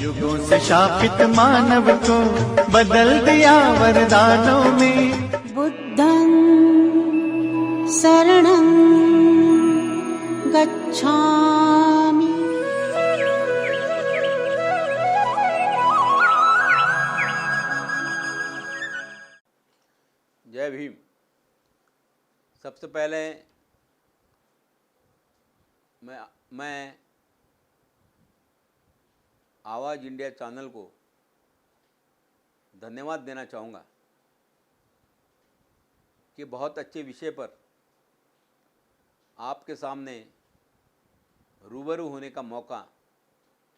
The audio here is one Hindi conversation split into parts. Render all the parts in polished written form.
युगों से शापित मानव को बदल दिया वरदानों में। बुद्धं शरणं गच्छामि। जय भीम। सबसे पहले मैं आवाज़ इंडिया चैनल को धन्यवाद देना चाहूँगा कि बहुत अच्छे विषय पर आपके सामने रूबरू होने का मौका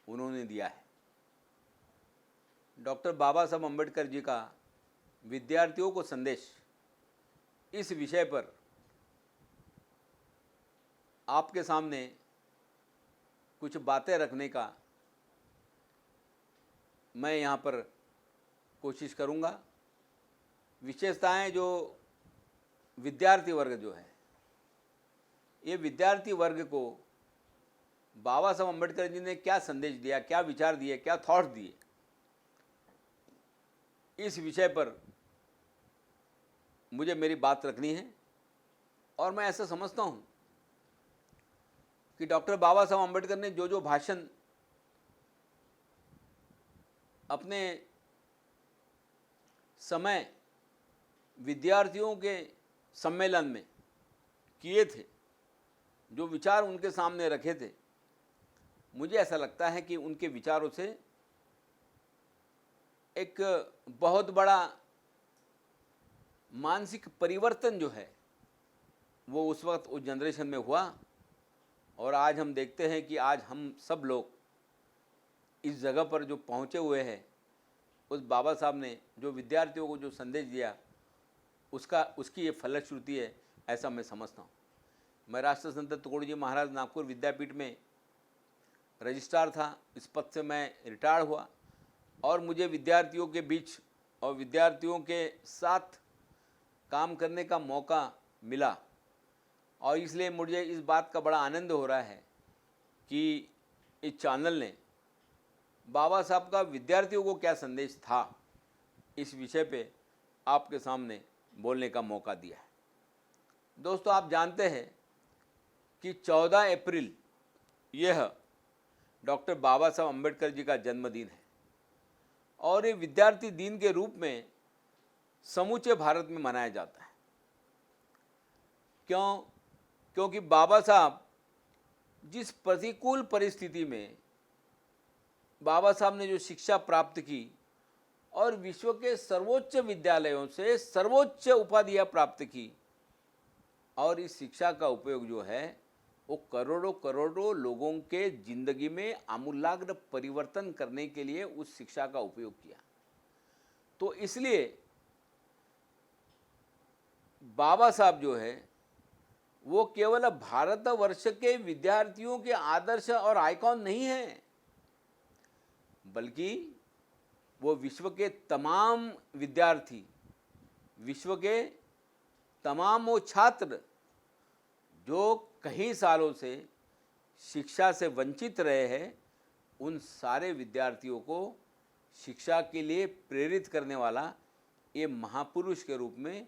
उन्होंने दिया है। डॉक्टर बाबा साहब अम्बेडकर जी का विद्यार्थियों को संदेश, इस विषय पर आपके सामने कुछ बातें रखने का मैं यहाँ पर कोशिश करूँगा। विशेषताएं जो विद्यार्थी वर्ग जो है, ये विद्यार्थी वर्ग को बाबा साहब अम्बेडकर जी ने क्या संदेश दिया, क्या विचार दिए, क्या थॉट्स दिए, इस विषय पर मुझे मेरी बात रखनी है। और मैं ऐसा समझता हूँ कि डॉक्टर बाबा साहब अम्बेडकर ने जो जो भाषण अपने समय विद्यार्थियों के सम्मेलन में किए थे, जो विचार उनके सामने रखे थे, मुझे ऐसा लगता है कि उनके विचारों से एक बहुत बड़ा मानसिक परिवर्तन जो है वो उस वक्त उस जनरेशन में हुआ। और आज हम देखते हैं कि आज हम सब लोग इस जगह पर जो पहुँचे हुए हैं, उस बाबा साहब ने जो विद्यार्थियों को जो संदेश दिया उसकी ये फलश्रुति है, ऐसा मैं समझता हूँ। मैं राष्ट्र संत तुकडोजी जी महाराज नागपुर विद्यापीठ में रजिस्ट्रार था, इस पद से मैं रिटायर हुआ और मुझे विद्यार्थियों के बीच और विद्यार्थियों के साथ काम करने का मौका मिला। और इसलिए मुझे इस बात का बड़ा आनंद हो रहा है कि इस चैनल ने बाबा साहब का विद्यार्थियों को क्या संदेश था, इस विषय पे आपके सामने बोलने का मौका दिया है। दोस्तों, आप जानते हैं कि 14 अप्रैल यह डॉक्टर बाबा साहब अम्बेडकर जी का जन्मदिन है और ये विद्यार्थी दिन के रूप में समूचे भारत में मनाया जाता है। क्योंकि बाबा साहब जिस प्रतिकूल परिस्थिति में बाबा साहब ने जो शिक्षा प्राप्त की और विश्व के सर्वोच्च विद्यालयों से सर्वोच्च उपाधियां प्राप्त की, और इस शिक्षा का उपयोग जो है वो करोड़ों करोड़ों लोगों के जिंदगी में आमूलाग्र परिवर्तन करने के लिए उस शिक्षा का उपयोग किया। तो इसलिए बाबा साहब जो है वो केवल भारतवर्ष के विद्यार्थियों के आदर्श और आइकॉन नहीं है, बल्कि वो विश्व के तमाम विद्यार्थी, विश्व के तमाम वो छात्र जो कई सालों से शिक्षा से वंचित रहे हैं, उन सारे विद्यार्थियों को शिक्षा के लिए प्रेरित करने वाला ये महापुरुष के रूप में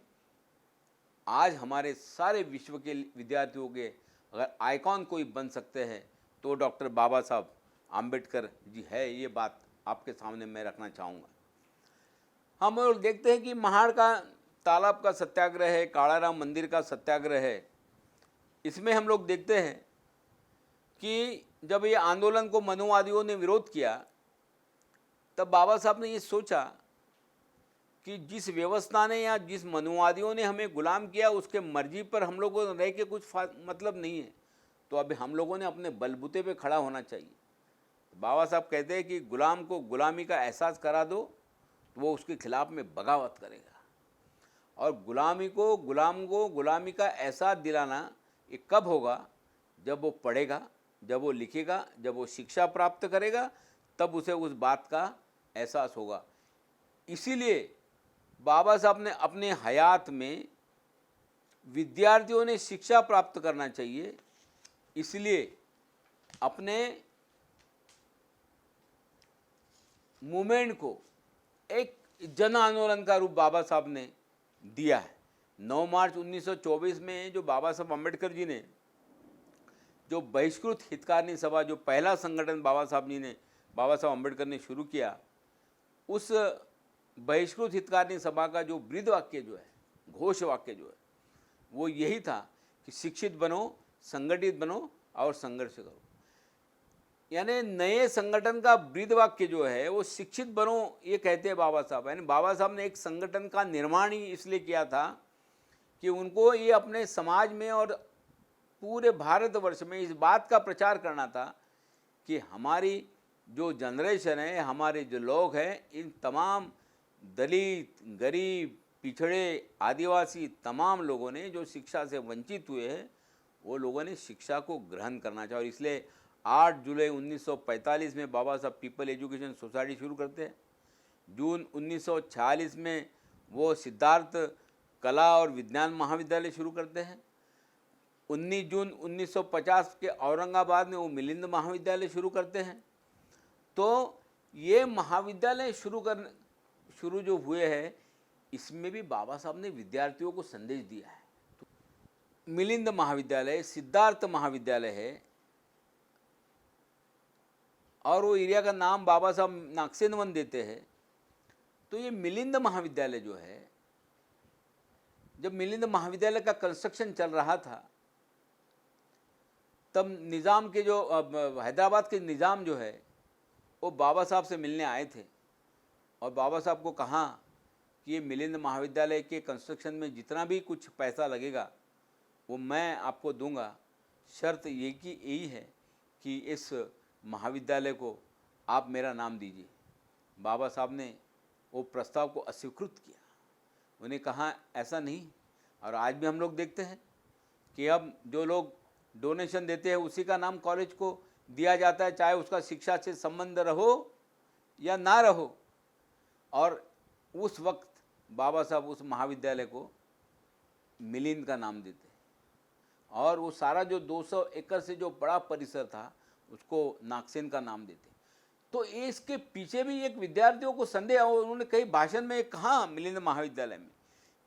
आज हमारे सारे विश्व के विद्यार्थियों के अगर आइकॉन कोई बन सकते हैं तो डॉक्टर बाबा साहब आम्बेडकर जी है। ये बात आपके सामने मैं रखना चाहूँगा। हम लोग देखते हैं कि महाड़ का तालाब का सत्याग्रह है, कालाराम मंदिर का सत्याग्रह है। इसमें हम लोग देखते हैं कि जब ये आंदोलन को मनुवादियों ने विरोध किया, तब बाबा साहब ने ये सोचा कि जिस व्यवस्था ने या जिस मनुवादियों ने हमें गुलाम किया, उसके मर्जी पर हम लोगों को रह के कुछ मतलब नहीं है, तो अभी हम लोगों ने अपने बलबूते पे खड़ा होना चाहिए। बाबा साहब कहते हैं कि गुलाम को गुलामी का एहसास करा दो तो वो उसके खिलाफ में बगावत करेगा, और गुलाम को गुलामी का एहसास दिलाना ये कब होगा? जब वो पढ़ेगा, जब वो लिखेगा, जब वो शिक्षा प्राप्त करेगा, तब उसे उस बात का एहसास होगा। इसीलिए बाबा साहब ने अपने हयात में विद्यार्थियों ने शिक्षा प्राप्त करना चाहिए, इसलिए अपने मूवमेंट को एक जन आंदोलन का रूप बाबा साहब ने दिया है। 9 मार्च 1924 में जो बाबा साहब अम्बेडकर जी ने जो बहिष्कृत हितकारिणी सभा, जो पहला संगठन बाबा साहब अम्बेडकर ने शुरू किया, उस बहिष्कृत हितकारिणी सभा का जो ब्रीद वाक्य जो है, घोष वाक्य जो है, वो यही था कि शिक्षित बनो, संगठित बनो और संघर्ष करो। यानी नए संगठन का ब्रीद वाक्य जो है वो शिक्षित बनो, ये कहते हैं बाबा साहब। यानी बाबा साहब ने एक संगठन का निर्माण ही इसलिए किया था कि उनको ये अपने समाज में और पूरे भारतवर्ष में इस बात का प्रचार करना था कि हमारी जो जनरेशन है, हमारे जो लोग हैं, इन तमाम दलित, गरीब, पिछड़े, आदिवासी तमाम लोगों ने जो शिक्षा से वंचित हुए हैं, वो लोगों ने शिक्षा को ग्रहण करना चाहिए। और इसलिए 8 जुलाई 1945 में बाबा साहब पीपल एजुकेशन सोसाइटी शुरू करते हैं। जून 1946 में वो सिद्धार्थ कला और विज्ञान महाविद्यालय शुरू करते हैं। 19 जून 1950 के औरंगाबाद में वो मिलिंद महाविद्यालय शुरू करते हैं। तो ये महाविद्यालय शुरू जो हुए हैं, इसमें भी बाबा साहब ने विद्यार्थियों को संदेश दिया है। तो मिलिंद महाविद्यालय सिद्धार्थ महाविद्यालय है और वो एरिया का नाम बाबा साहब नागसेन वन देते हैं। तो ये मिलिंद महाविद्यालय जो है, जब मिलिंद महाविद्यालय का कंस्ट्रक्शन चल रहा था, तब निज़ाम के जो हैदराबाद के निज़ाम जो है वो बाबा साहब से मिलने आए थे और बाबा साहब को कहा कि ये मिलिंद महाविद्यालय के कंस्ट्रक्शन में जितना भी कुछ पैसा लगेगा वो मैं आपको दूंगा, शर्त ये की यही है कि इस महाविद्यालय को आप मेरा नाम दीजिए। बाबा साहब ने वो प्रस्ताव को अस्वीकृत किया। उन्हें कहा ऐसा नहीं। और आज भी हम लोग देखते हैं कि अब जो लोग डोनेशन देते हैं उसी का नाम कॉलेज को दिया जाता है, चाहे उसका शिक्षा से संबंध रहो या ना रहो। और उस वक्त बाबा साहब उस महाविद्यालय को मिलिंद का नाम देते और वो सारा जो 200 एकड़ से जो बड़ा परिसर था उसको नागसेन का नाम देते। तो इसके पीछे भी एक विद्यार्थियों को संदेह, उन्होंने कई भाषण में कहा मिलिंद महाविद्यालय में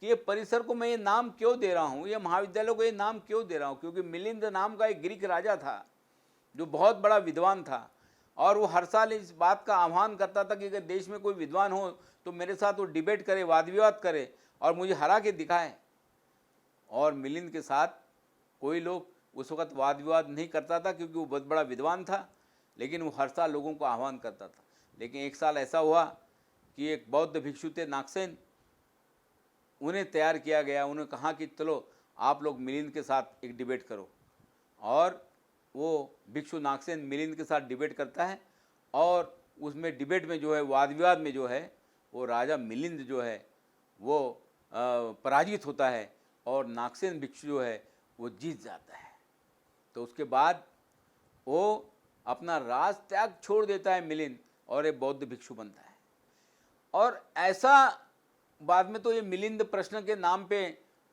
कि ये परिसर को मैं ये नाम क्यों दे रहा हूँ, ये महाविद्यालय को ये नाम क्यों दे रहा हूँ, क्योंकि मिलिंद नाम का एक ग्रीक राजा था जो बहुत बड़ा विद्वान था और वो हर साल इस बात का आह्वान करता था कि अगर देश में कोई विद्वान हो तो मेरे साथ वो डिबेट करे, वाद विवाद करे और मुझे हरा के दिखाए। और मिलिंद के साथ कोई लोग उस वक्त वाद विवाद नहीं करता था क्योंकि वो बहुत बड़ा विद्वान था, लेकिन वो हर साल लोगों को आह्वान करता था। लेकिन एक साल ऐसा हुआ कि एक बौद्ध भिक्षु थे नागसेन, उन्हें तैयार किया गया। उन्हें कहा कि चलो आप लोग मिलिंद के साथ एक डिबेट करो। और वो भिक्षु नागसेन मिलिंद के साथ डिबेट करता है और उसमें डिबेट में जो है, वाद विवाद में जो है, वो राजा मिलिंद जो है वो पराजित होता है और नागसेन भिक्षु जो है वो जीत जाता है। तो उसके बाद वो अपना राज त्याग छोड़ देता है मिलिंद और एक बौद्ध भिक्षु बनता है। और ऐसा बाद में तो ये मिलिंद प्रश्न के नाम पे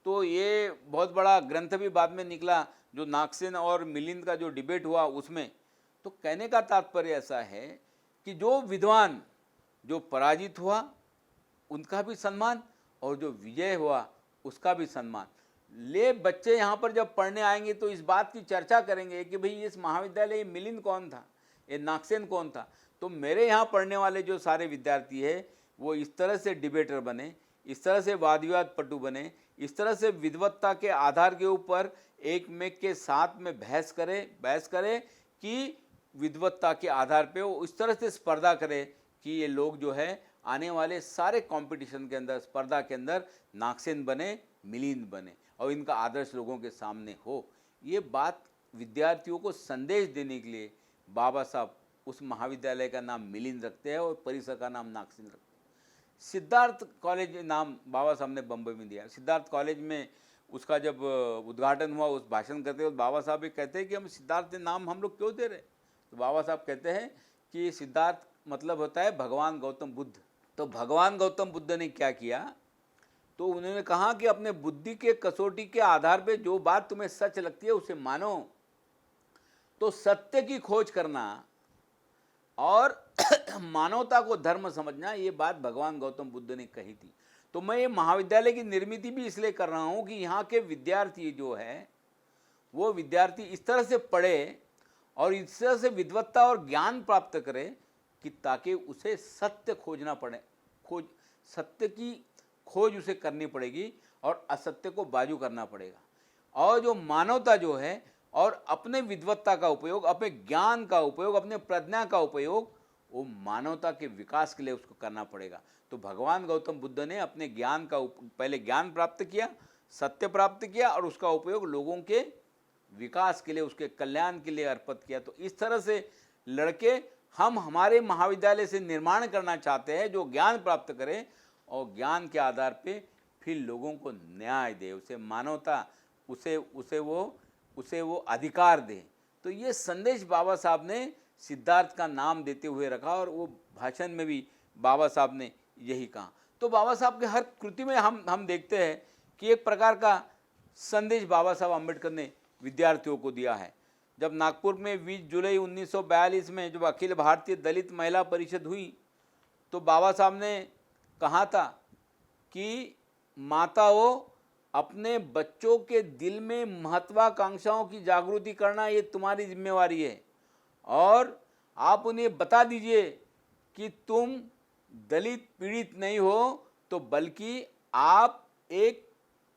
तो ये बहुत बड़ा ग्रंथ भी बाद में निकला जो नागसेन और मिलिंद का जो डिबेट हुआ उसमें। तो कहने का तात्पर्य ऐसा है कि जो विद्वान जो पराजित हुआ उनका भी सम्मान और जो विजय हुआ उसका भी सम्मान। ले बच्चे यहाँ पर जब पढ़ने आएंगे तो इस बात की चर्चा करेंगे कि भाई इस महाविद्यालय ये मिलिंद कौन था, ये नागसेन कौन था। तो मेरे यहाँ पढ़ने वाले जो सारे विद्यार्थी है वो इस तरह से डिबेटर बने, इस तरह से वाद विवाद पटु बने, इस तरह से विद्वत्ता के आधार के ऊपर एक मेक के साथ में बहस करे कि विद्वत्ता के आधार पे वो इस तरह से स्पर्धा करे कि ये लोग जो है आने वाले सारे कंपटीशन के अंदर, स्पर्धा के अंदर नागसेन बने, मिलिंद बने और इनका आदर्श लोगों के सामने हो। ये बात विद्यार्थियों को संदेश देने के लिए बाबा साहब उस महाविद्यालय का नाम मिलिंद रखते हैं और परिसर का नाम नागसेन रखते हैं। सिद्धार्थ कॉलेज नाम बाबा साहब ने बम्बई में दिया। सिद्धार्थ कॉलेज में उसका जब उद्घाटन हुआ, उस भाषण करते हुए बाबा साहब ये कहते हैं कि हम सिद्धार्थ नाम हम लोग क्यों दे रहे। तो बाबा साहब कहते हैं कि सिद्धार्थ मतलब होता है भगवान गौतम बुद्ध। तो भगवान गौतम बुद्ध ने क्या किया, तो उन्होंने कहा कि अपने बुद्धि के कसौटी के आधार पे जो बात तुम्हें सच लगती है उसे मानो। तो सत्य की खोज करना और मानवता को धर्म समझना, ये बात भगवान गौतम बुद्ध ने कही थी। तो मैं ये महाविद्यालय की निर्मित भी इसलिए कर रहा हूँ कि यहाँ के विद्यार्थी जो है वो विद्यार्थी इस तरह से पढ़े और इस तरह से विद्वत्ता और ज्ञान प्राप्त करे कि ताकि उसे सत्य खोजना पड़े, सत्य की खोज उसे करनी पड़ेगी और असत्य को बाजू करना पड़ेगा। और जो मानवता जो है और अपने विद्वत्ता का उपयोग, अपने ज्ञान का उपयोग, अपने प्रज्ञा का उपयोग वो मानवता के विकास के लिए उसको करना पड़ेगा। तो भगवान गौतम बुद्ध ने अपने ज्ञान का पहले ज्ञान प्राप्त किया, सत्य प्राप्त किया और उसका उपयोग लोगों के विकास के लिए, उसके कल्याण के लिए अर्पित किया। तो इस तरह से लड़के हम हमारे महाविद्यालय से निर्माण करना चाहते हैं जो ज्ञान प्राप्त करें और ज्ञान के आधार पे फिर लोगों को न्याय दे, उसे मानवता, उसे वो अधिकार दे। तो ये संदेश बाबा साहब ने सिद्धार्थ का नाम देते हुए रखा और वो भाषण में भी बाबा साहब ने यही कहा। तो बाबा साहब के हर कृति में हम देखते हैं कि एक प्रकार का संदेश बाबा साहब अम्बेडकर ने विद्यार्थियों को दिया है। जब नागपुर में 20 जुलाई 1942 में जब अखिल भारतीय दलित महिला परिषद हुई तो बाबा साहब ने कहा था कि माताओं, अपने बच्चों के दिल में महत्वाकांक्षाओं की जागृति करना ये तुम्हारी जिम्मेवारी है और आप उन्हें बता दीजिए कि तुम दलित पीड़ित नहीं हो तो बल्कि आप एक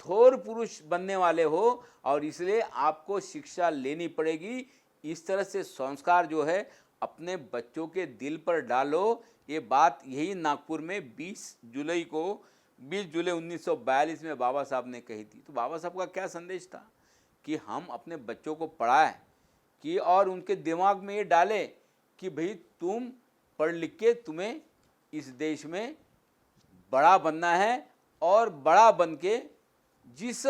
थोर पुरुष बनने वाले हो और इसलिए आपको शिक्षा लेनी पड़ेगी। इस तरह से संस्कार जो है अपने बच्चों के दिल पर डालो। ये बात यही नागपुर में 20 जुलाई 1942 में बाबा साहब ने कही थी। तो बाबा साहब का क्या संदेश था कि हम अपने बच्चों को पढ़ाएं कि और उनके दिमाग में ये डालें कि भाई तुम पढ़ लिख के तुम्हें इस देश में बड़ा बनना है और बड़ा बन के जिस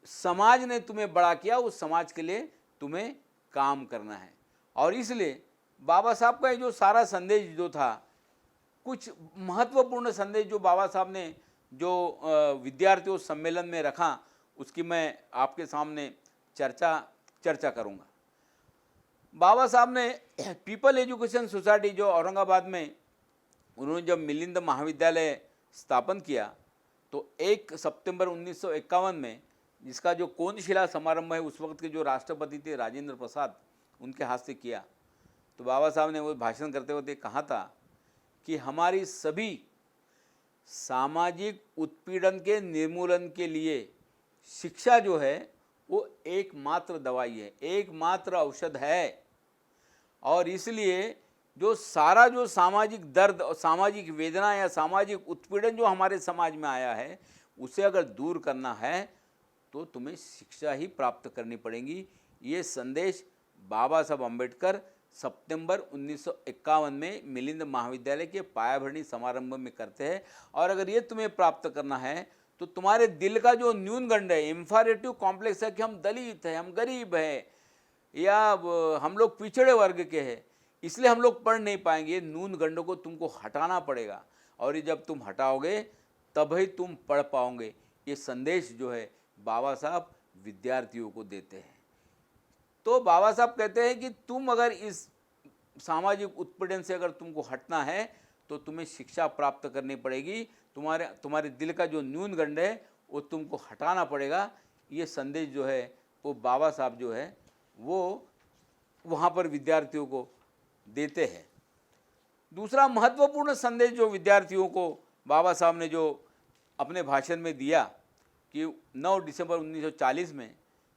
समाज ने तुम्हें बड़ा किया उस समाज के लिए तुम्हें काम करना है। और इसलिए बाबा साहब का जो सारा संदेश जो था, कुछ महत्वपूर्ण संदेश जो बाबा साहब ने जो विद्यार्थियों सम्मेलन में रखा उसकी मैं आपके सामने चर्चा करूंगा। बाबा साहब ने पीपल एजुकेशन सोसाइटी जो औरंगाबाद में उन्होंने जब मिलिंद महाविद्यालय स्थापन किया तो 1 सितंबर 1951 में जिसका जो कोनशिला समारंभ है उस वक्त के जो राष्ट्रपति थे राजेंद्र प्रसाद, उनके हाथ से किया। तो बाबा साहब ने वो भाषण करते हुए कहा था कि हमारी सभी सामाजिक उत्पीड़न के निर्मूलन के लिए शिक्षा जो है वो एकमात्र दवाई है, एकमात्र औषध है। और इसलिए जो सारा जो सामाजिक दर्द और सामाजिक वेदना या सामाजिक उत्पीड़न जो हमारे समाज में आया है उसे अगर दूर करना है तो तुम्हें शिक्षा ही प्राप्त करनी पड़ेगी। ये संदेश बाबा साहब अम्बेडकर सितंबर 1951 में मिलिंद महाविद्यालय के पायाभरणी समारंभ में करते हैं। और अगर ये तुम्हें प्राप्त करना है तो तुम्हारे दिल का जो न्यूनगंड है, इंफीरियरिटी कॉम्प्लेक्स है कि हम दलित हैं, हम गरीब हैं या हम लोग पिछड़े वर्ग के हैं इसलिए हम लोग पढ़ नहीं पाएंगे, न्यूनगंड को तुमको हटाना पड़ेगा और ये जब तुम हटाओगे तभी तुम पढ़ पाओगे। ये संदेश जो है बाबा साहब विद्यार्थियों को देते हैं। तो बाबा साहब कहते हैं कि तुम अगर इस सामाजिक उत्पीड़न से अगर तुमको हटना है तो तुम्हें शिक्षा प्राप्त करनी पड़ेगी, तुम्हारे दिल का जो न्यूनगंड है वो तुमको हटाना पड़ेगा। ये संदेश जो है वो बाबा साहब जो है वो वहाँ पर विद्यार्थियों को देते हैं। दूसरा महत्वपूर्ण संदेश जो विद्यार्थियों को बाबा साहब ने जो अपने भाषण में दिया कि 9 दिसंबर 1940 में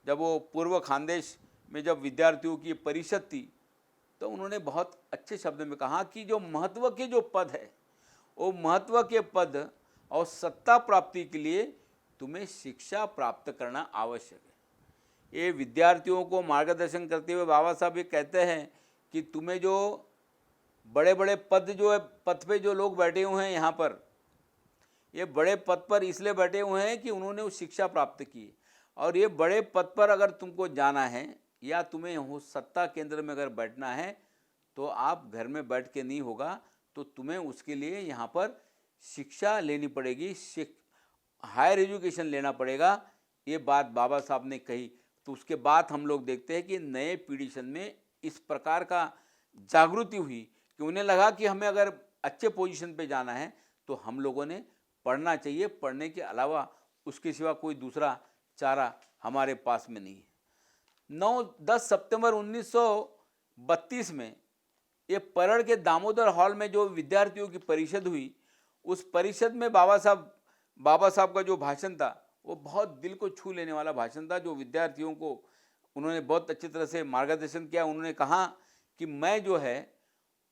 जब वो पूर्व खानदेश में जब विद्यार्थियों की परिषद थी तो उन्होंने बहुत अच्छे शब्द में कहा कि जो महत्व के जो पद है वो महत्व के पद और सत्ता प्राप्ति के लिए तुम्हें शिक्षा प्राप्त करना आवश्यक है। ये विद्यार्थियों को मार्गदर्शन करते हुए बाबा साहब ये कहते हैं कि तुम्हें जो बड़े बड़े पद जो है, पद पे जो लोग बैठे हुए हैं यहाँ पर, ये बड़े पद पर इसलिए बैठे हुए हैं कि उन्होंने वो शिक्षा प्राप्त की। और ये बड़े पद पर अगर तुमको जाना है या तुम्हें हो सत्ता केंद्र में अगर बैठना है तो आप घर में बैठ के नहीं होगा, तो तुम्हें उसके लिए यहाँ पर शिक्षा लेनी पड़ेगी, हायर एजुकेशन लेना पड़ेगा। ये बात बाबा साहब ने कही। तो उसके बाद हम लोग देखते हैं कि नए पीढ़ी में इस प्रकार का जागृति हुई कि कि उन्हें लगा कि हमें अगर अच्छे पोजीशन पे जाना है तो हम लोगों ने पढ़ना चाहिए, पढ़ने के अलावा उसके सिवा कोई दूसरा चारा हमारे पास में नहीं है। 9-10 सितंबर 1932 में ये परड़ के दामोदर हॉल में जो विद्यार्थियों की परिषद हुई, उस परिषद में बाबा साहब का जो भाषण था वो बहुत दिल को छू लेने वाला भाषण था। जो विद्यार्थियों को उन्होंने बहुत अच्छी तरह से मार्गदर्शन किया। उन्होंने कहा कि मैं जो है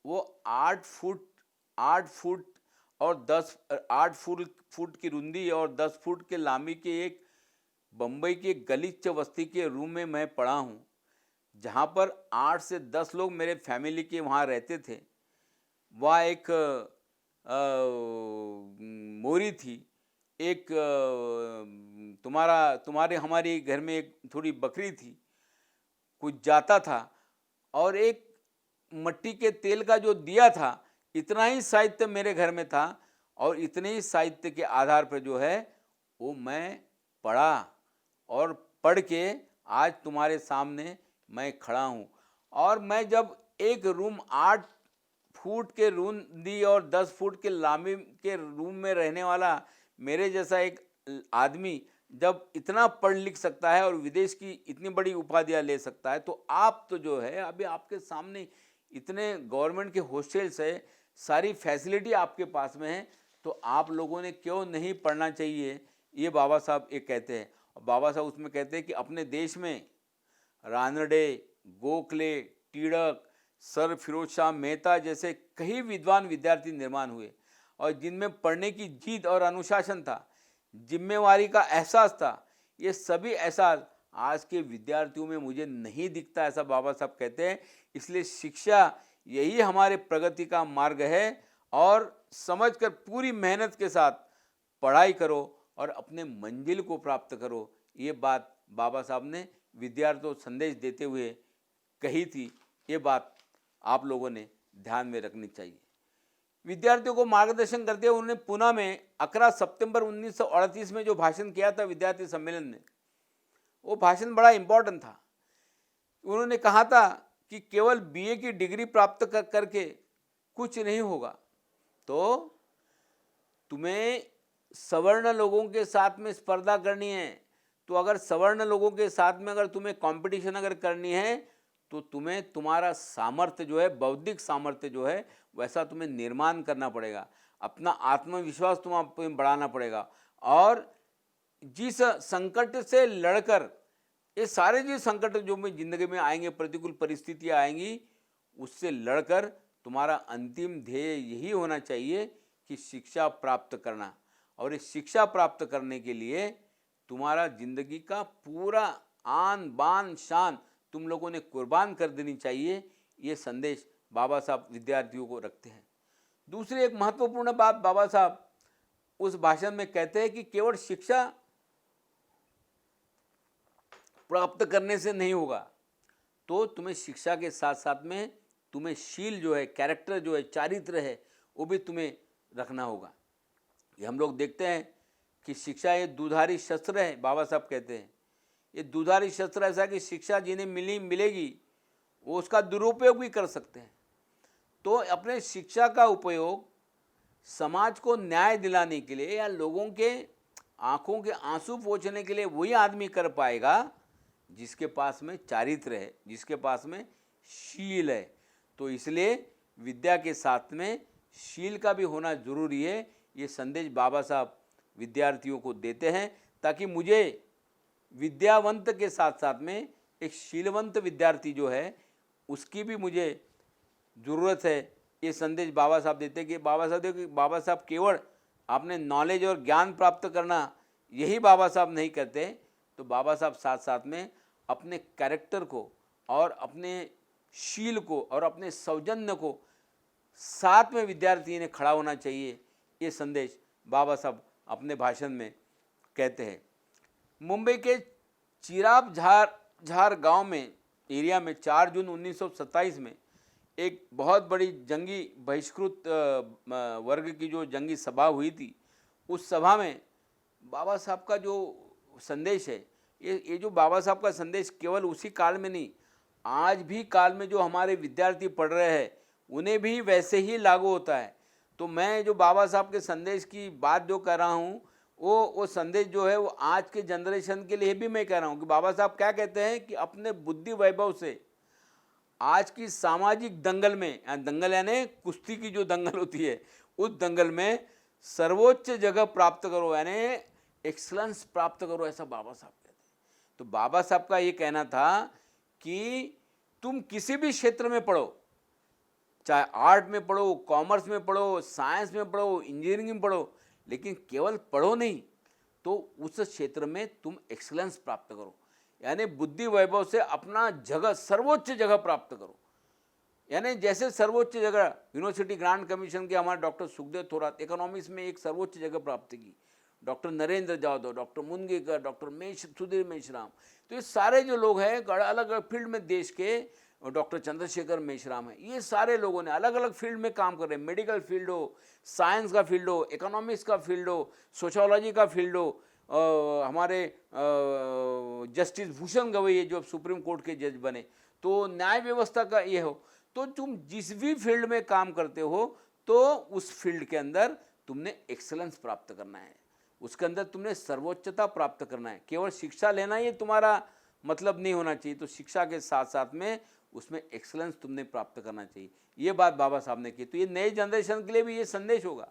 वो 8 फुट और 8 फुट की रुंदी और 10 फुट के लांबी के एक बम्बई के गलीच बस्ती के रूम में मैं पढ़ा हूँ, जहाँ पर 8 से 10 लोग मेरे फैमिली के वहाँ रहते थे। वह एक मोरी थी, एक तुम्हारे हमारे घर में एक थोड़ी बकरी थी, कुछ जाता था और एक मट्टी के तेल का जो दिया था। इतना ही साहित्य मेरे घर में था और इतने ही साहित्य के आधार पर जो है वो मैं पढ़ा और पढ़ के आज तुम्हारे सामने मैं खड़ा हूँ। और मैं जब एक रूम 8 फुट के रुंदी और 10 फुट के लांबी के रूम में रहने वाला मेरे जैसा एक आदमी जब इतना पढ़ लिख सकता है और विदेश की इतनी बड़ी उपाधियाँ ले सकता है, तो आप तो जो है अभी आपके सामने इतने गवर्नमेंट के हॉस्टल्स है, सारी फैसिलिटी आपके पास में है, तो आप लोगों ने क्यों नहीं पढ़ना चाहिए, ये बाबा साहब ये कहते हैं। और बाबा साहब उसमें कहते हैं कि अपने देश में रानडे, गोखले, टिळक, सर फिरोज शाह मेहता जैसे कई विद्वान विद्यार्थी निर्माण हुए और जिनमें पढ़ने की जिद और अनुशासन था, जिम्मेवारी का एहसास था। ये सभी एहसास आज के विद्यार्थियों में मुझे नहीं दिखता, ऐसा बाबा साहब कहते हैं। इसलिए शिक्षा यही हमारे प्रगति का मार्ग है और समझकर पूरी मेहनत के साथ पढ़ाई करो और अपने मंजिल को प्राप्त करो। ये बात बाबा साहब ने विद्यार्थियों को संदेश देते हुए कही थी। ये बात आप लोगों ने ध्यान में रखनी चाहिए। विद्यार्थियों को मार्गदर्शन करते हुए उन्होंने पुणे में 11 सितंबर 1938 में जो भाषण किया था विद्यार्थी सम्मेलन में, वो भाषण बड़ा इम्पोर्टेंट था। उन्होंने कहा था कि केवल बीए की डिग्री प्राप्त करके कुछ नहीं होगा, तो तुम्हें सवर्ण लोगों के साथ में स्पर्धा करनी है। तो अगर सवर्ण लोगों के साथ में अगर तुम्हें कंपटीशन अगर करनी है तो तुम्हें तुम्हारा सामर्थ्य जो है, बौद्धिक सामर्थ्य जो है, वैसा तुम्हें निर्माण करना पड़ेगा। अपना आत्मविश्वास तुम्हें बढ़ाना पड़ेगा और जिस संकट से लड़कर, ये सारे जो संकट जो में ज़िंदगी में आएंगे, प्रतिकूल परिस्थितियाँ आएंगी, उससे लड़कर तुम्हारा अंतिम ध्येय यही होना चाहिए कि शिक्षा प्राप्त करना। और इस शिक्षा प्राप्त करने के लिए तुम्हारा ज़िंदगी का पूरा आन बान शान तुम लोगों ने कुर्बान कर देनी चाहिए। ये संदेश बाबा साहब विद्यार्थियों को रखते हैं। दूसरी एक महत्वपूर्ण बात बाबा साहब उस भाषण में कहते हैं कि केवल शिक्षा प्राप्त करने से नहीं होगा, तो तुम्हें शिक्षा के साथ साथ में तुम्हें शील जो है, कैरेक्टर जो है, चारित्र है, वो भी तुम्हें रखना होगा। ये हम लोग देखते हैं कि शिक्षा ये दुधारी शस्त्र है। बाबा साहब कहते हैं ये दुधारी शस्त्र ऐसा कि शिक्षा जिन्हें मिलेगी वो उसका दुरुपयोग भी कर सकते हैं। तो अपने शिक्षा का उपयोग समाज को न्याय दिलाने के लिए या लोगों के आंखों के आंसू पोंछने के लिए वही आदमी कर पाएगा जिसके पास में चारित्र है, जिसके पास में शील है। तो इसलिए विद्या के साथ में शील का भी होना जरूरी है। ये संदेश बाबा साहब विद्यार्थियों को देते हैं ताकि मुझे विद्यावंत के साथ साथ में एक शीलवंत विद्यार्थी जो है उसकी भी मुझे ज़रूरत है। ये संदेश बाबा साहब देते कि बाबा साहब केवल आपने नॉलेज और ज्ञान प्राप्त करना यही बाबा साहब नहीं करते, तो बाबा साहब साथ साथ में अपने कैरेक्टर को और अपने शील को और अपने सौजन्य को साथ में विद्यार्थी ने खड़ा होना चाहिए। ये संदेश बाबा साहब अपने भाषण में कहते हैं। मुंबई के चिराब झार गांव में एरिया में 4 जून 1927 में एक बहुत बड़ी जंगी बहिष्कृत वर्ग की जो जंगी सभा हुई थी, उस सभा में बाबा साहब का जो संदेश है, ये जो बाबा साहब का संदेश केवल उसी काल में नहीं, आज भी काल में जो हमारे विद्यार्थी पढ़ रहे हैं उन्हें भी वैसे ही लागू होता है। तो मैं जो बाबा साहब के संदेश की बात जो कर रहा हूँ, वो संदेश जो है वो आज के जनरेशन के लिए भी मैं कह रहा हूँ कि बाबा साहब क्या कहते हैं कि अपने बुद्धि वैभव से आज की सामाजिक दंगल में, दंगल यानी कुश्ती की जो दंगल होती है, उस दंगल में सर्वोच्च जगह प्राप्त करो, यानी एक्सलेंस प्राप्त करो, ऐसा बाबा साहब कहते हैं। तो बाबा साहब का ये कहना था कि तुम किसी भी क्षेत्र में पढ़ो, चाहे आर्ट में पढ़ो, कॉमर्स में पढ़ो, साइंस में पढ़ो, इंजीनियरिंग में पढ़ो, लेकिन केवल पढ़ो नहीं, तो उस क्षेत्र में तुम एक्सलेंस प्राप्त करो, यानी बुद्धि वैभव से अपना जगह, सर्वोच्च जगह प्राप्त करो। यानी जैसे सर्वोच्च जगह यूनिवर्सिटी ग्रांट कमीशन के हमारे डॉक्टर सुखदेव थोरात इकोनॉमिक्स में एक सर्वोच्च जगह प्राप्त की, doctor Narendra Jadhav, doctor Mungekar, doctor Sudhir Meshram, तो ये सारे जो लोग हैं अलग अलग फील्ड में देश के, डॉक्टर चंद्रशेखर मेश्राम है, ये सारे लोगों ने अलग अलग फील्ड में काम कर रहे हैं, मेडिकल फील्ड हो, साइंस का फील्ड हो, इकोनॉमिक्स का फील्ड हो, सोशोलॉजी का फील्ड हो, हमारे जस्टिस भूषण गवई जो सुप्रीम कोर्ट के जज बने, तो न्याय व्यवस्था का ये हो, तो तुम जिस भी फील्ड में काम करते हो तो उस फील्ड के अंदर तुमने एक्सेलेंस प्राप्त करना है, उसके अंदर तुमने सर्वोच्चता प्राप्त करना है। केवल शिक्षा लेना ये तुम्हारा मतलब नहीं होना चाहिए, तो शिक्षा के साथ साथ में उसमें एक्सेलेंस तुमने प्राप्त करना चाहिए। ये बात बाबा साहब ने की। तो ये नए जनरेशन के लिए भी ये संदेश होगा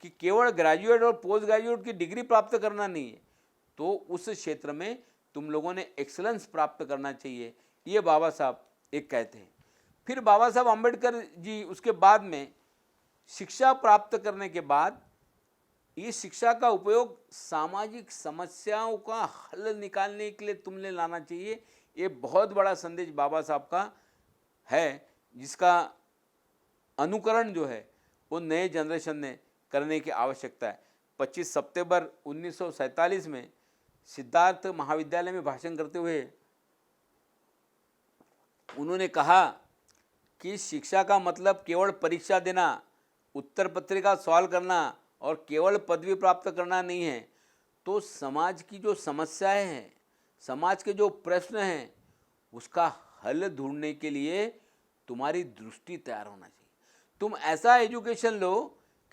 कि केवल ग्रेजुएट और पोस्ट ग्रेजुएट की डिग्री प्राप्त करना नहीं है, तो उस क्षेत्र में तुम लोगों ने एक्सेलेंस प्राप्त करना चाहिए, ये बाबा साहब एक कहते हैं। फिर बाबा साहब अम्बेडकर जी उसके बाद में शिक्षा प्राप्त करने के बाद ये शिक्षा का उपयोग सामाजिक समस्याओं का हल निकालने के लिए तुमने लाना चाहिए। ये बहुत बड़ा संदेश बाबा साहब का है, जिसका अनुकरण जो है वो नए जनरेशन ने करने की आवश्यकता है। 25 सितंबर 1947 में सिद्धार्थ महाविद्यालय में भाषण करते हुए उन्होंने कहा कि शिक्षा का मतलब केवल परीक्षा देना, उत्तर पत्रिका सॉल्व करना और केवल पदवी प्राप्त करना नहीं है, तो समाज की जो समस्याएं हैं, समाज के जो प्रश्न हैं, उसका हल ढूंढने के लिए तुम्हारी दृष्टि तैयार होना चाहिए। तुम ऐसा एजुकेशन लो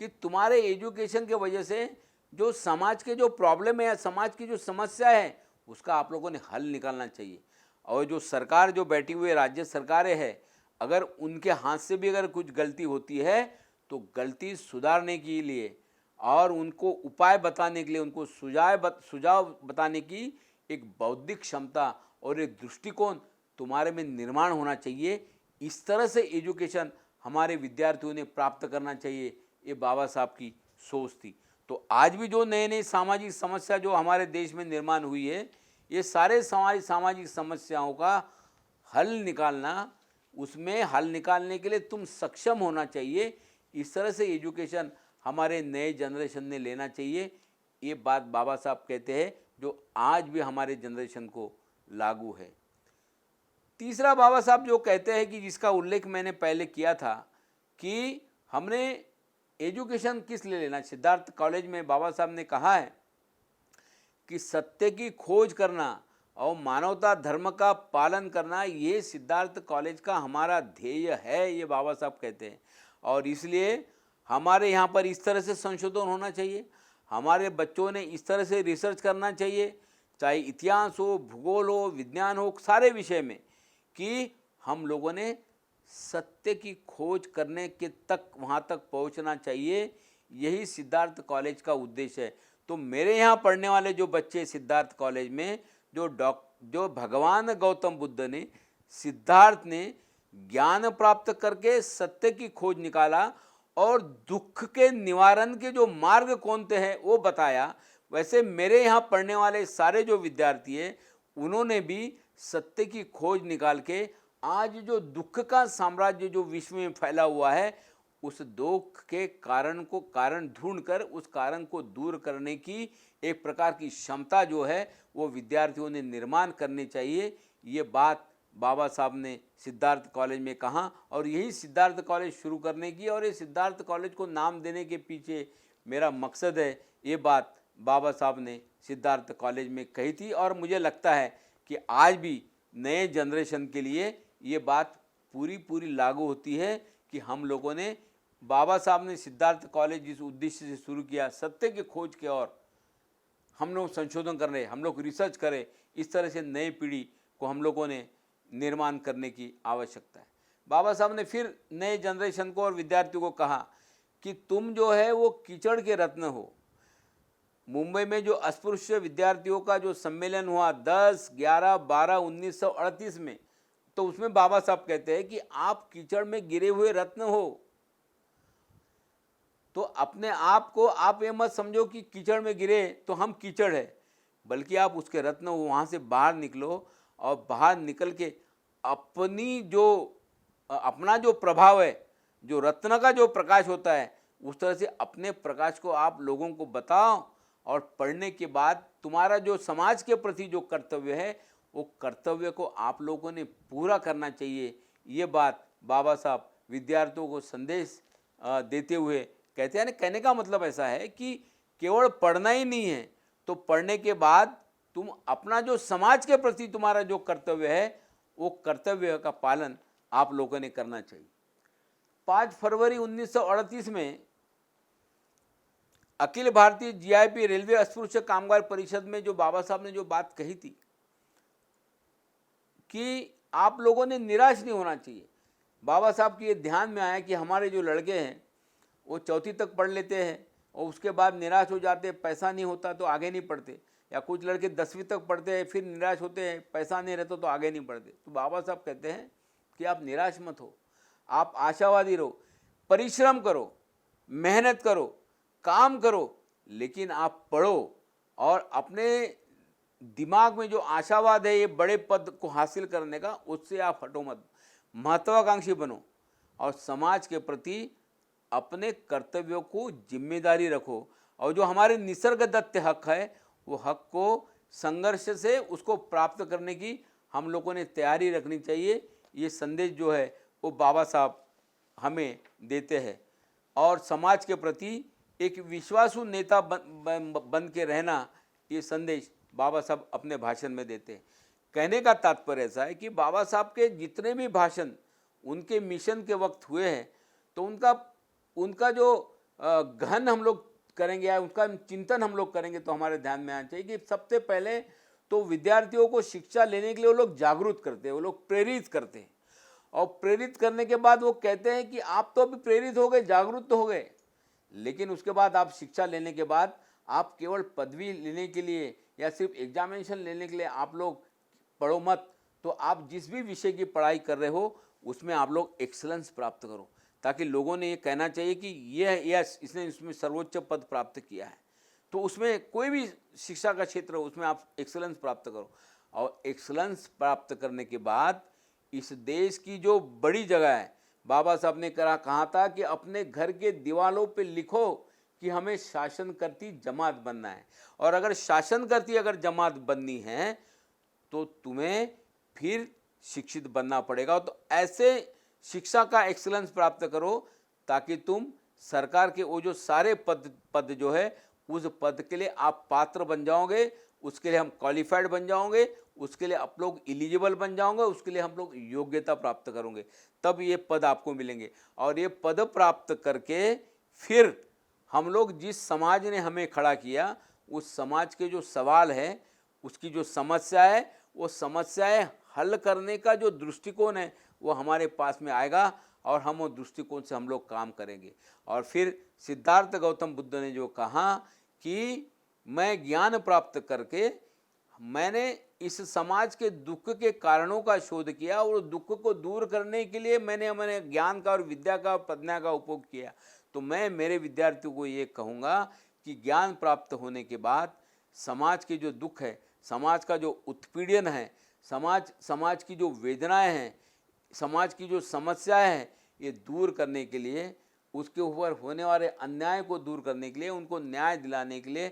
कि तुम्हारे एजुकेशन के वजह से जो समाज के जो प्रॉब्लम है, समाज की जो समस्या है, उसका आप लोगों ने हल निकालना चाहिए। और जो सरकार जो बैठी हुई राज्य सरकारें हैं, अगर उनके हाथ से भी अगर कुछ गलती होती है तो गलती सुधारने के लिए और उनको उपाय बताने के लिए, उनको सुझाव बताने की एक बौद्धिक क्षमता और एक दृष्टिकोण तुम्हारे में निर्माण होना चाहिए। इस तरह से एजुकेशन हमारे विद्यार्थियों ने प्राप्त करना चाहिए, ये बाबा साहब की सोच थी। तो आज भी जो नए नए सामाजिक समस्या जो हमारे देश में निर्माण हुई है, ये सारे सामाजिक समस्याओं का हल निकालना, उसमें हल निकालने के लिए तुम सक्षम होना चाहिए। इस तरह से एजुकेशन हमारे नए जनरेशन ने लेना चाहिए, ये बात बाबा साहब कहते हैं, जो आज भी हमारे जनरेशन को लागू है। तीसरा बाबा साहब जो कहते हैं कि जिसका उल्लेख मैंने पहले किया था कि हमने एजुकेशन किस लिए लेना, सिद्धार्थ कॉलेज में बाबा साहब ने कहा है कि सत्य की खोज करना और मानवता धर्म का पालन करना, ये सिद्धार्थ कॉलेज का हमारा ध्येय है, ये बाबा साहब कहते हैं। और इसलिए हमारे यहाँ पर इस तरह से संशोधन होना चाहिए, हमारे बच्चों ने इस तरह से रिसर्च करना चाहिए, चाहे इतिहास हो, भूगोल हो, विज्ञान हो, सारे विषय में, कि हम लोगों ने सत्य की खोज करने के तक, वहाँ तक पहुँचना चाहिए। यही सिद्धार्थ कॉलेज का उद्देश्य है। तो मेरे यहाँ पढ़ने वाले जो बच्चे सिद्धार्थ कॉलेज में, जो भगवान गौतम बुद्ध ने, सिद्धार्थ ने ज्ञान प्राप्त करके सत्य की खोज निकाला और दुख के निवारण के जो मार्ग कौन से हैं वो बताया, वैसे मेरे यहाँ पढ़ने वाले सारे जो विद्यार्थी हैं, उन्होंने भी सत्य की खोज निकाल के आज जो दुख का साम्राज्य जो विश्व में फैला हुआ है, उस दुख के कारण ढूंढकर उस कारण को दूर करने की एक प्रकार की क्षमता जो है वो विद्यार्थियों ने निर्माण करनी चाहिए। ये बात बाबा साहब ने सिद्धार्थ कॉलेज में कहा, और यही सिद्धार्थ कॉलेज शुरू करने की और ये सिद्धार्थ कॉलेज को नाम देने के पीछे मेरा मकसद है, ये बात बाबा साहब ने सिद्धार्थ कॉलेज में कही थी। और मुझे लगता है कि आज भी नए जनरेशन के लिए ये बात पूरी लागू होती है कि कि हम लोगों ने, बाबा साहब ने सिद्धार्थ कॉलेज जिस उद्देश्य से शुरू किया, सत्य की खोज की ओर हम लोग संशोधन कर रहे, हम लोग रिसर्च करें, इस तरह से नई पीढ़ी को हम लोगों ने निर्माण करने की आवश्यकता है। बाबा साहब ने फिर नए जनरेशन को और विद्यार्थियों को कहा कि तुम जो है वो कीचड़ के रत्न हो। मुंबई में जो अस्पृश्य विद्यार्थियों का जो सम्मेलन हुआ 10/11/12/1938 में, तो उसमें बाबा साहब कहते हैं कि आप कीचड़ में गिरे हुए रत्न हो। तो अपने आप को आप ये मत समझो कि कीचड़ में गिरे तो हम कीचड़ है, बल्कि आप उसके रत्न हो। वहाँ से बाहर निकलो और बाहर निकल के अपना जो प्रभाव है, जो रत्न का जो प्रकाश होता है, उस तरह से अपने प्रकाश को आप लोगों को बताओ। और पढ़ने के बाद तुम्हारा जो समाज के प्रति जो कर्तव्य है, वो कर्तव्य को आप लोगों ने पूरा करना चाहिए। ये बात बाबा साहब विद्यार्थियों को संदेश देते हुए कहते हैं ना। कहने का मतलब ऐसा है कि केवल पढ़ना ही नहीं है, तो पढ़ने के बाद तुम अपना जो समाज के प्रति तुम्हारा जो कर्तव्य है, वो कर्तव्य का पालन आप लोगों ने करना चाहिए। 5 फरवरी 1938 में अखिल भारतीय जीआईपी रेलवे अस्पृश्य कामगार परिषद में जो बाबा साहब ने जो बात कही थी कि आप लोगों ने निराश नहीं होना चाहिए। बाबा साहब के ये ध्यान में आया कि हमारे जो लड़के हैं वो 4वीं तक पढ़ लेते हैं और उसके बाद निराश हो जाते हैं, पैसा नहीं होता तो आगे नहीं पढ़ते, या कुछ लड़के 10वीं तक पढ़ते हैं फिर निराश होते हैं, पैसा नहीं रहता तो आगे नहीं पढ़ते। तो बाबा साहब कहते हैं कि आप निराश मत हो, आप आशावादी रहो, परिश्रम करो, मेहनत करो, काम करो, लेकिन आप पढ़ो और अपने दिमाग में जो आशावाद है ये बड़े पद को हासिल करने का, उससे आप हटो मत, महत्वाकांक्षी बनो और समाज के प्रति अपने कर्तव्यों को जिम्मेदारी रखो। और जो हमारे निसर्गदत्त हक है, वो हक को संघर्ष से उसको प्राप्त करने की हम लोगों ने तैयारी रखनी चाहिए। ये संदेश जो है वो बाबा साहब हमें देते हैं। और समाज के प्रति एक विश्वासु नेता बन के रहना, ये संदेश बाबा साहब अपने भाषण में देते हैं। कहने का तात्पर्य ऐसा है कि बाबा साहब के जितने भी भाषण उनके मिशन के वक्त हुए हैं, तो उनका जो गहन हम लोग करेंगे या उनका चिंतन हम लोग करेंगे, तो हमारे ध्यान में आना चाहिए कि सबसे पहले तो विद्यार्थियों को शिक्षा लेने के लिए वो लोग जागरूक करते हैं, वो लोग प्रेरित करते हैं। और प्रेरित करने के बाद वो कहते हैं कि आप तो अभी प्रेरित हो गए, जागरूक तो हो गए, लेकिन उसके बाद आप शिक्षा लेने के बाद आप केवल पदवी लेने के लिए या सिर्फ एग्जामिनेशन लेने के लिए आप लोग पढ़ो मत। तो आप जिस भी विषय की पढ़ाई कर रहे हो उसमें आप लोग एक्सीलेंस प्राप्त करो, ताकि लोगों ने ये कहना चाहिए कि इसने इसमें सर्वोच्च पद प्राप्त किया है। तो उसमें कोई भी शिक्षा का क्षेत्र हो, उसमें आप एक्सीलेंस प्राप्त करो। और एक्सीलेंस प्राप्त करने के बाद इस देश की जो बड़ी जगह है, बाबा साहब ने कहा था कि अपने घर के दीवारों पे लिखो कि हमें शासन करती जमात बनना है। और अगर शासन करती अगर जमात बननी है तो तुम्हें फिर शिक्षित बनना पड़ेगा। तो ऐसे शिक्षा का एक्सीलेंस प्राप्त करो ताकि तुम सरकार के वो जो सारे पद जो है उस पद के लिए आप पात्र बन जाओगे, उसके लिए हम क्वालिफाइड बन जाओगे, उसके लिए आप लोग एलिजिबल बन जाओगे, उसके लिए हम लोग योग्यता प्राप्त करोगे, तब ये पद आपको मिलेंगे। और ये पद प्राप्त करके फिर हम लोग जिस समाज ने हमें खड़ा किया, उस समाज के जो सवाल है, उसकी जो समस्या है, वो समस्याएं हल करने का जो दृष्टिकोण है वो हमारे पास में आएगा और हम वो दृष्टिकोण से हम लोग काम करेंगे। और फिर सिद्धार्थ गौतम बुद्ध ने जो कहा कि मैं ज्ञान प्राप्त करके मैंने इस समाज के दुख के कारणों का शोध किया और दुख को दूर करने के लिए मैंने ज्ञान का और विद्या का और प्रज्ञा का उपयोग किया। तो मैं मेरे विद्यार्थियों को ये कहूँगा कि ज्ञान प्राप्त होने के बाद समाज के जो दुख है, समाज का जो उत्पीड़न है, समाज की जो वेदनाएं हैं, समाज की जो समस्याएं हैं, ये दूर करने के लिए, उसके ऊपर होने वाले अन्याय को दूर करने के लिए, उनको न्याय दिलाने के लिए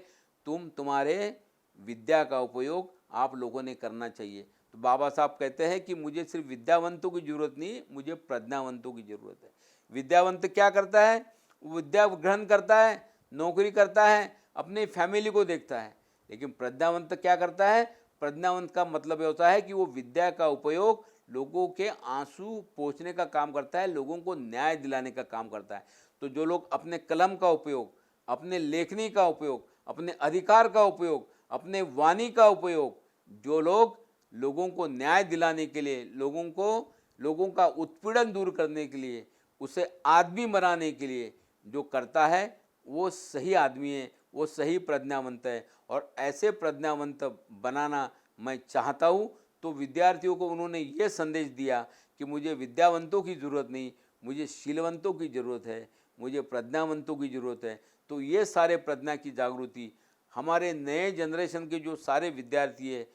तुम्हारे विद्या का उपयोग आप लोगों ने करना चाहिए। तो बाबा साहब कहते हैं कि मुझे सिर्फ विद्यावंतों की जरूरत नहीं, मुझे प्रज्ञावंतों की जरूरत है। विद्यावंत क्या करता है? विद्या ग्रहण करता है, नौकरी करता है, अपनी फैमिली को देखता है। लेकिन प्रज्ञावंत क्या करता है? प्रज्ञावंत का मतलब ये होता है कि वो विद्या का उपयोग लोगों के आंसू पोंछने का काम करता है, लोगों को न्याय दिलाने का काम करता है। तो जो लोग अपने कलम का उपयोग, अपने लेखनी का उपयोग, अपने अधिकार का उपयोग, अपने वाणी का उपयोग, जो लोग लोगों को न्याय दिलाने के लिए, लोगों का उत्पीड़न दूर करने के लिए, उसे आदमी बनाने के लिए जो करता है, वो सही आदमी है, वो सही प्रज्ञावंत है। और ऐसे प्रज्ञावंत बनाना मैं चाहता हूँ। तो विद्यार्थियों को उन्होंने ये संदेश दिया कि मुझे विद्यावंतों की ज़रूरत नहीं, मुझे शीलवंतों की ज़रूरत है, मुझे प्रज्ञावंतों की ज़रूरत है। तो ये सारे प्रज्ञा की जागृति हमारे नए जनरेशन के जो सारे विद्यार्थी है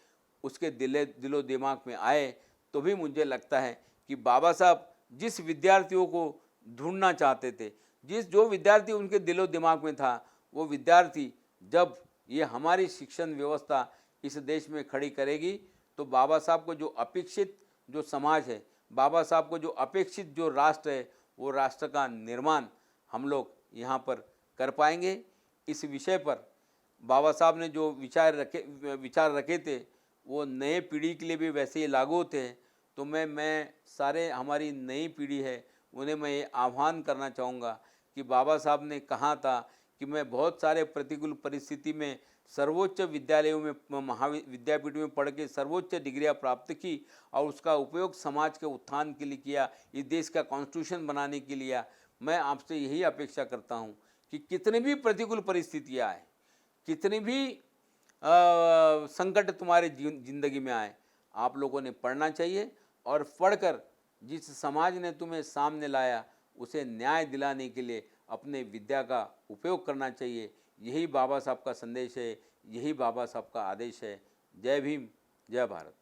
उसके दिलो दिमाग में आए, तो भी मुझे लगता है कि बाबा साहब जिस विद्यार्थियों को ढूंढना चाहते थे, जो विद्यार्थी उनके दिलो दिमाग में था, वो विद्यार्थी जब ये हमारी शिक्षण व्यवस्था इस देश में खड़ी करेगी, तो बाबा साहब को जो अपेक्षित जो समाज है, बाबा साहब को जो अपेक्षित जो राष्ट्र है, वो राष्ट्र का निर्माण हम लोग यहाँ पर कर पाएंगे। इस विषय पर बाबा साहब ने जो विचार रखे थे, वो नए पीढ़ी के लिए भी वैसे ही लागू होते हैं। तो मैं सारे हमारी नई पीढ़ी है उन्हें मैं ये आह्वान करना चाहूँगा कि बाबा साहब ने कहा था कि मैं बहुत सारे प्रतिकूल परिस्थिति में सर्वोच्च विद्यालयों में विद्यापीठ में पढ़ के सर्वोच्च डिग्रियां प्राप्त की और उसका उपयोग समाज के उत्थान के लिए किया, इस देश का कॉन्स्टिट्यूशन बनाने के लिए। मैं आपसे यही अपेक्षा करता हूं कि कितनी भी प्रतिकूल परिस्थितियां आए, कितनी भी संकट तुम्हारे जिंदगी में आए, आप लोगों ने पढ़ना चाहिए और पढ़कर जिस समाज ने तुम्हें सामने लाया उसे न्याय दिलाने के लिए अपने विद्या का उपयोग करना चाहिए। यही बाबा साहब का संदेश है, यही बाबा साहब का आदेश है। जय भीम, जय भारत।